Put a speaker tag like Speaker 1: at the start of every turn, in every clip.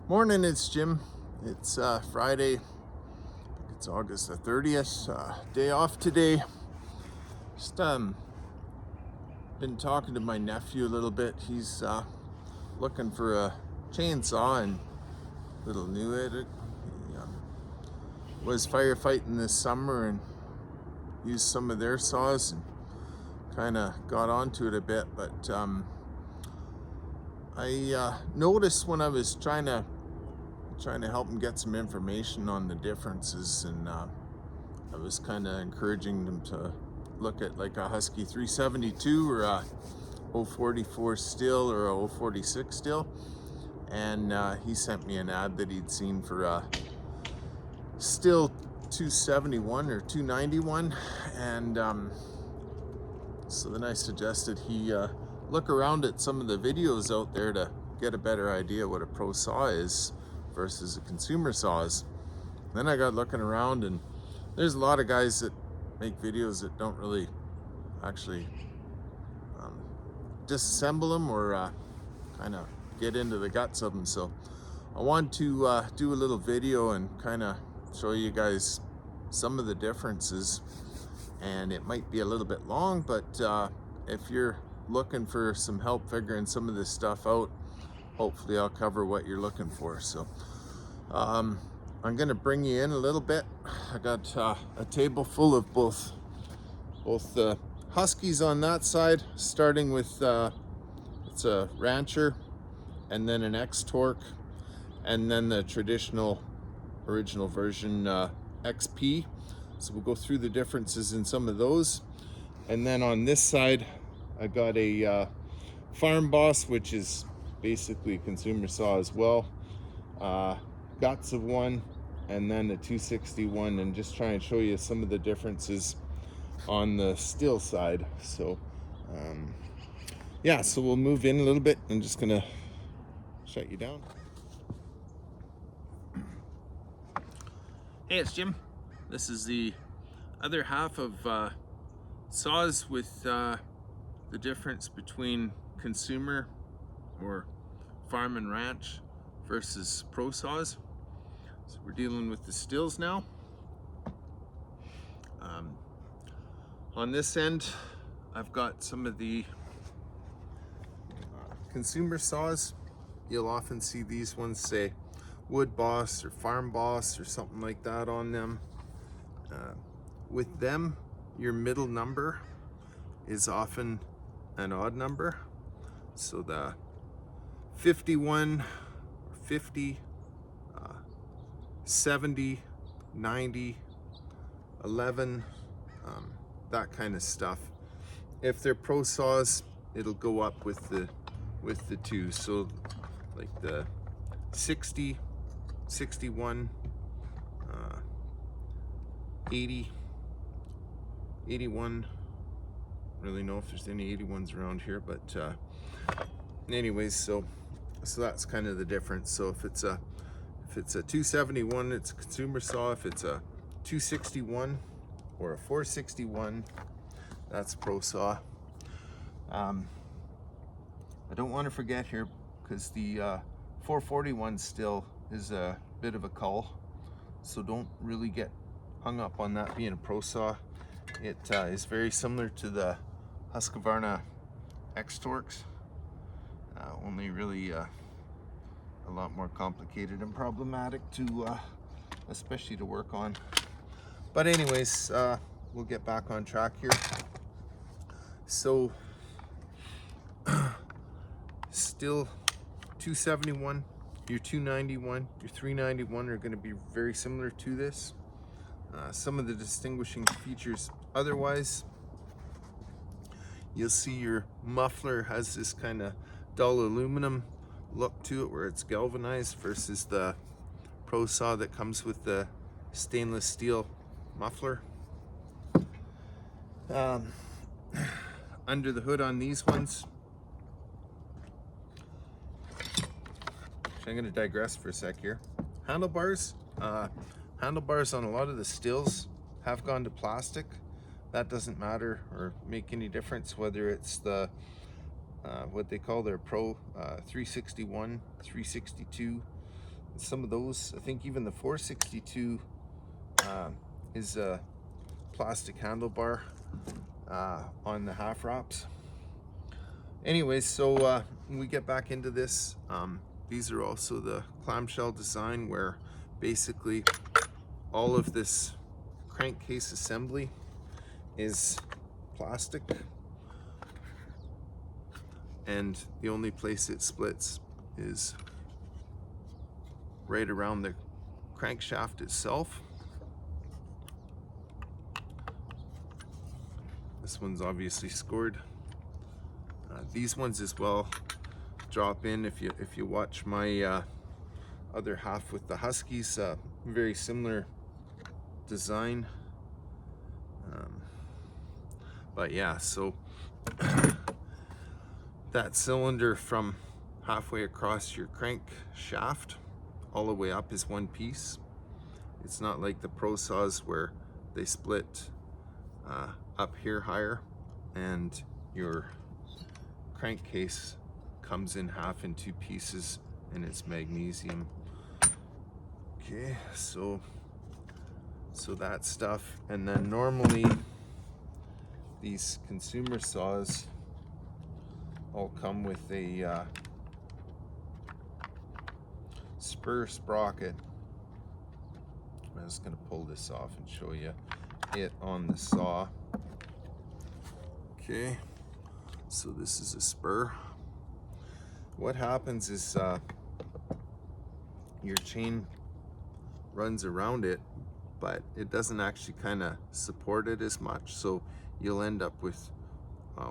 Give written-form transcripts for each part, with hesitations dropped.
Speaker 1: Morning, it's Jim. It's Friday. It's August the 30th. Day off today. Just been talking to my nephew a little bit. He's looking for a chainsaw and a little new at it. He was firefighting this summer and used some of their saws and kind of got onto it a bit. But I noticed when I was trying to help him get some information on the differences, and I was kind of encouraging them to look at like a Husky 372 or a 044 Stihl or a 046 Stihl, and he sent me an ad that he'd seen for a Stihl 271 or 291, and so then I suggested he look around at some of the videos out there to get a better idea what a pro saw is versus a consumer saws. Then I got looking around, and there's a lot of guys that make videos that don't really actually disassemble them or kind of get into the guts of them. So I want to do a little video and kind of show you guys some of the differences, and it might be a little bit long, but if you're looking for some help figuring some of this stuff out, hopefully I'll cover what you're looking for. So I'm gonna bring you in a little bit. I got a table full of both the Huskies on that side, starting with it's a Rancher, and then an x-torq, and then the traditional original version XP. So we'll go through the differences in some of those. And then on this side I got a Farm Boss, which is basically a consumer saw as well, guts of one, and then a 261, and just try and show you some of the differences on the Stihl side. So yeah, so we'll move in a little bit. I'm just gonna shut you down. Hey, it's Jim. This is the other half of saws with the difference between consumer or farm and ranch versus pro saws. So we're dealing with the Stihls now. On this end, I've got some of the consumer saws. You'll often see these ones say Wood Boss or Farm Boss or something like that on them. With them, your middle number is often an odd number. So the 51, 50, 70, 90, 11, that kind of stuff. If they're pro saws, it'll go up with the two. So like the 60, 61, 80, 81. Really know if there's any 81s around here, but anyways, so that's kind of the difference. So if it's a 271, it's a consumer saw. If it's a 261 or a 461, that's pro saw. I don't want to forget here, because the 441 still is a bit of a cull, so don't really get hung up on that being a pro saw. It is very similar to the Husqvarna x-torqs, only really a lot more complicated and problematic to especially to work on. But anyways, we'll get back on track here. So Stihl 271, your 291, your 391 are going to be very similar to this. Some of the distinguishing features otherwise, you'll see your muffler has this kind of dull aluminum look to it where it's galvanized, versus the pro saw that comes with the stainless steel muffler. Under the hood on these ones, I'm going to digress for a sec here. Handlebars on a lot of the Stihls have gone to plastic. That doesn't matter or make any difference whether it's the what they call their Pro 361, 362, some of those. I think even the 462 is a plastic handlebar on the half wraps. Anyways, so we get back into this. These are also the clamshell design, where basically all of this crankcase assembly is plastic, and the only place it splits is right around the crankshaft itself. This one's obviously scored. These ones as well drop in. If you watch my other half with the Huskies, very similar design. But yeah, so that cylinder from halfway across your crankshaft all the way up is one piece. It's not like the Pro Saws where they split up here higher, and your crankcase comes in half in two pieces, and it's magnesium. Okay, so that stuff. And then normally these consumer saws all come with a spur sprocket. I'm just going to pull this off and show you it on the saw. Okay, so this is a spur. What happens is your chain runs around it, but it doesn't actually kind of support it as much, so you'll end up with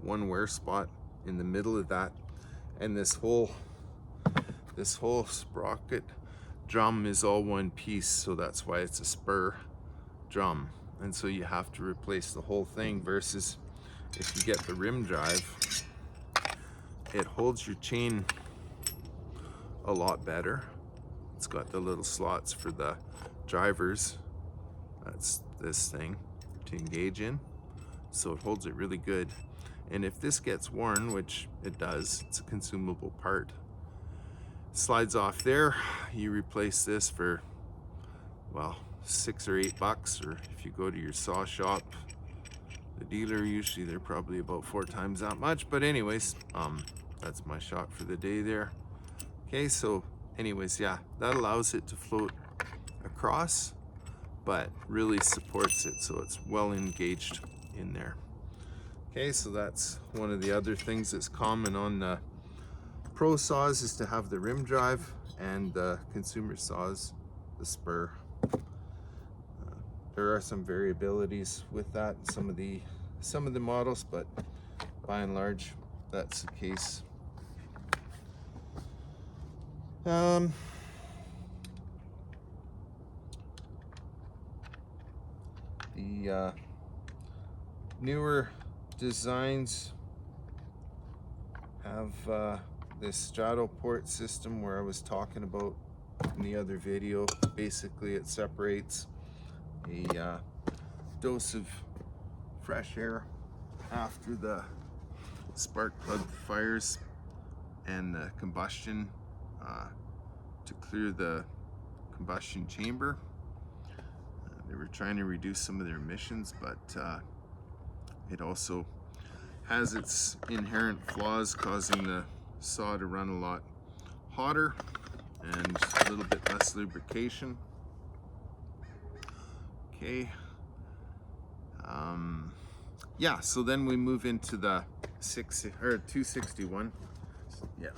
Speaker 1: one wear spot in the middle of that, and this whole sprocket drum is all one piece, so that's why it's a spur drum. And so you have to replace the whole thing, versus if you get the rim drive, it holds your chain a lot better. It's got the little slots for the drivers. That's this thing to engage in, so it holds it really good. And if this gets worn, which it does, it's a consumable part, slides off there, you replace this for, well, $6 or $8, or if you go to your saw shop, the dealer, usually they're probably about 4 times that much. But anyways, that's my shot for the day there. Okay, so anyways, yeah, that allows it to float across, but really supports it, so it's well engaged in there. Okay, so that's one of the other things that's common on the Pro Saws, is to have the rim drive, and the consumer saws the spur. There are some variabilities with that in some of the models, but by and large that's the case. The newer designs have this strato-port system where I was talking about in the other video. Basically, it separates a dose of fresh air after the spark plug fires and the combustion to clear the combustion chamber. They were trying to reduce some of their emissions, but it also has its inherent flaws, causing the saw to run a lot hotter and a little bit less lubrication. Okay. Yeah, so then we move into the 261. Yeah,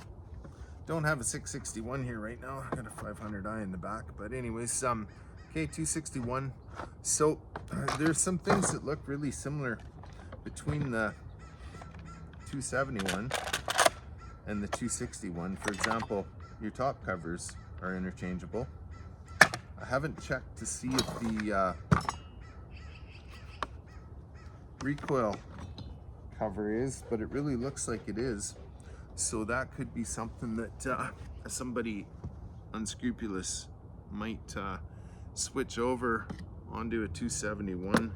Speaker 1: don't have a 661 here right now. I got a 500i in the back, but anyways, okay, 261. So there's some things that look really similar between the 271 and the 261. For example, your top covers are interchangeable. I haven't checked to see if the recoil cover is, but it really looks like it is. So that could be something that somebody unscrupulous might switch over onto a 271,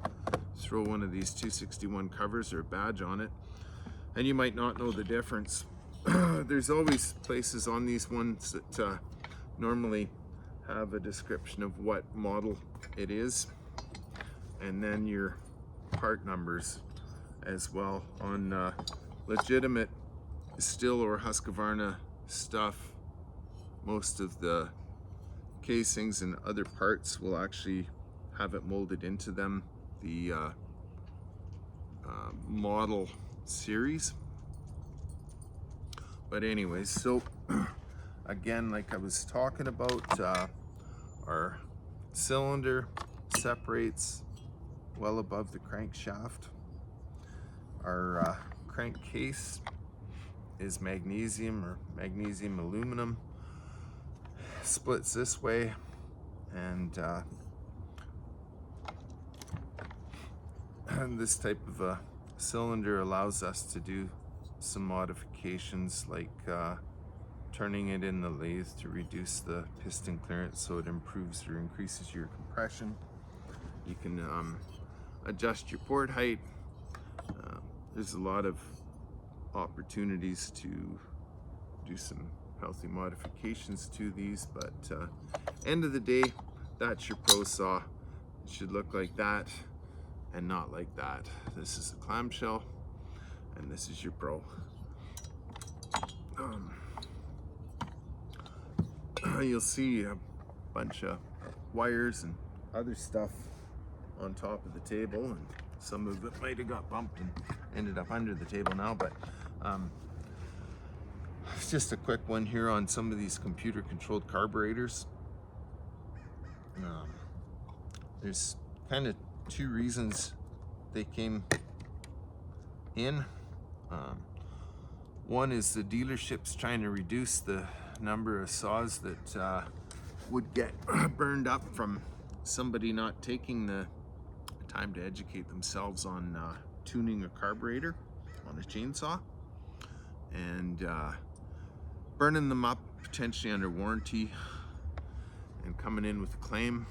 Speaker 1: throw one of these 261 covers or a badge on it, and you might not know the difference. There's always places on these ones that normally have a description of what model it is, and then your part numbers as well. On legitimate Stihl or Husqvarna stuff, most of the casings and other parts will actually have it molded into them, the model series. But anyways, so again, like I was talking about, our cylinder separates well above the crankshaft. Our crankcase is magnesium or magnesium aluminum, splits this way, and this type of a cylinder allows us to do some modifications, like turning it in the lathe to reduce the piston clearance so it improves or increases your compression. You can adjust your port height. There's a lot of opportunities to do some healthy modifications to these, but end of the day, that's your pro saw. It should look like that and not like that. This is a clamshell and this is your pro. You'll see a bunch of wires and other stuff on top of the table, and some of it might have got bumped and ended up under the table now, but it's just a quick one here on some of these computer controlled carburetors. There's kind of two reasons they came in. One is the dealerships trying to reduce the number of saws that would get burned up from somebody not taking the time to educate themselves on tuning a carburetor on a chainsaw, and burning them up potentially under warranty and coming in with a claim.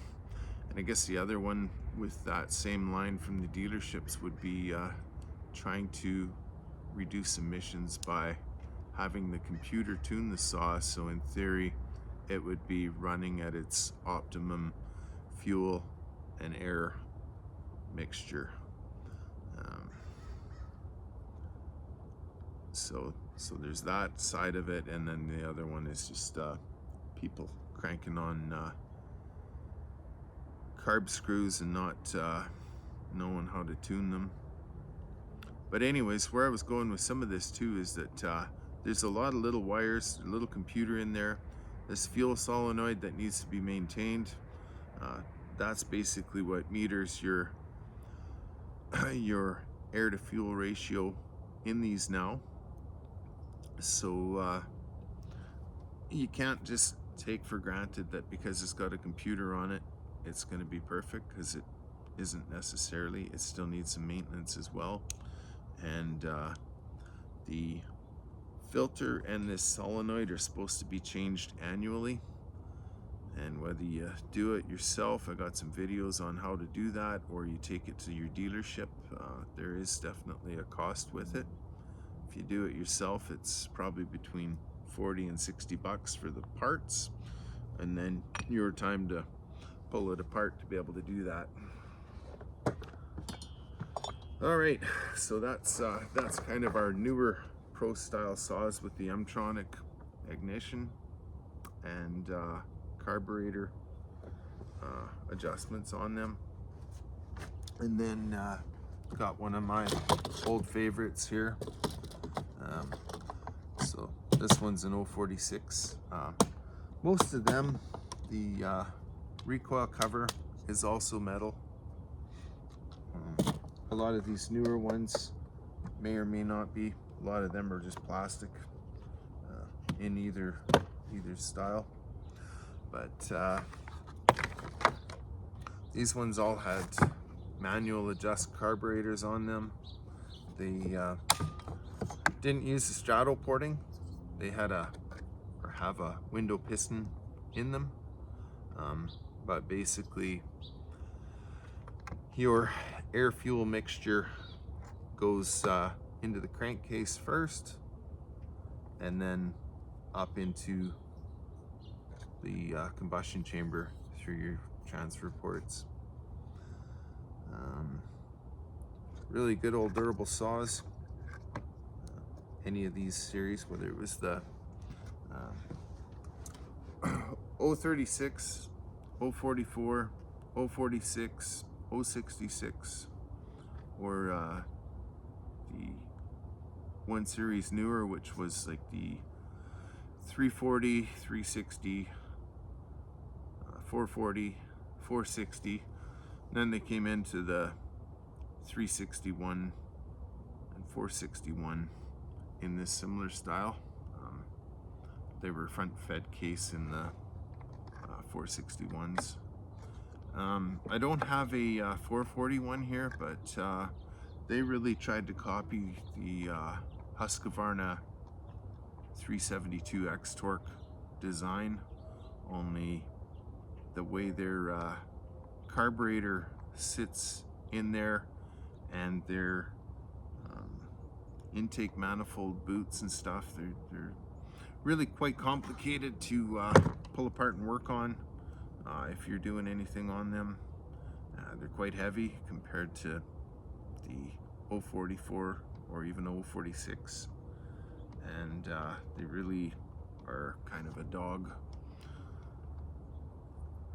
Speaker 1: And I guess the other one with that same line from the dealerships would be trying to reduce emissions by having the computer tune the saw, so in theory it would be running at its optimum fuel and air mixture. So there's that side of it, and then the other one is just people cranking on carb screws and not knowing how to tune them. But anyways, where I was going with some of this too is that there's a lot of little wires, a little computer in there. This fuel solenoid that needs to be maintained, that's basically what meters your air to fuel ratio in these now. So you can't just take for granted that because it's got a computer on it, it's going to be perfect, because it isn't necessarily. It still needs some maintenance as well. And the filter and this solenoid are supposed to be changed annually, and whether you do it yourself, I got some videos on how to do that, or you take it to your dealership, there is definitely a cost with it. If you do it yourself, it's probably between 40 and 60 bucks for the parts, and then your time to pull it apart to be able to do that. All right, so that's kind of our newer pro style saws with the M-tronic ignition and carburetor adjustments on them. And then got one of my old favorites here. So this one's an 046. Most of them, the recoil cover is also metal. A lot of these newer ones may or may not be. A lot of them are just plastic in either style. But these ones all had manual adjust carburetors on them. They didn't use the strato-porting. They had have a window piston in them. But basically your air fuel mixture goes into the crankcase first, and then up into the combustion chamber through your transfer ports. Really good old durable saws. Any of these series, whether it was the 036, 044, 046, 066, or the one series newer, which was like the 340, 360, 440, 460. And then they came into the 361 and 461 in this similar style. They were front fed case in the 461s. I don't have a 441 here, but they really tried to copy the Husqvarna 372 x-torq design, only the way their carburetor sits in there and their intake manifold boots and stuff, they're really quite complicated to pull apart and work on. If you're doing anything on them, they're quite heavy compared to the 044 or even 046, and they really are kind of a dog.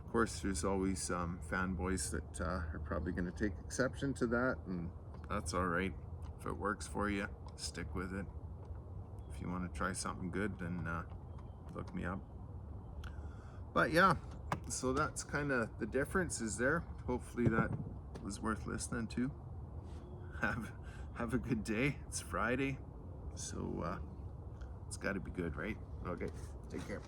Speaker 1: Of course, there's always fanboys that are probably going to take exception to that, and that's all right. If it works for you, stick with it. If you want to try something good, then look me up. But yeah, so that's kind of the differences there. Hopefully that was worth listening to. Have a good day. It's Friday, so it's got to be good, right? Okay, take care.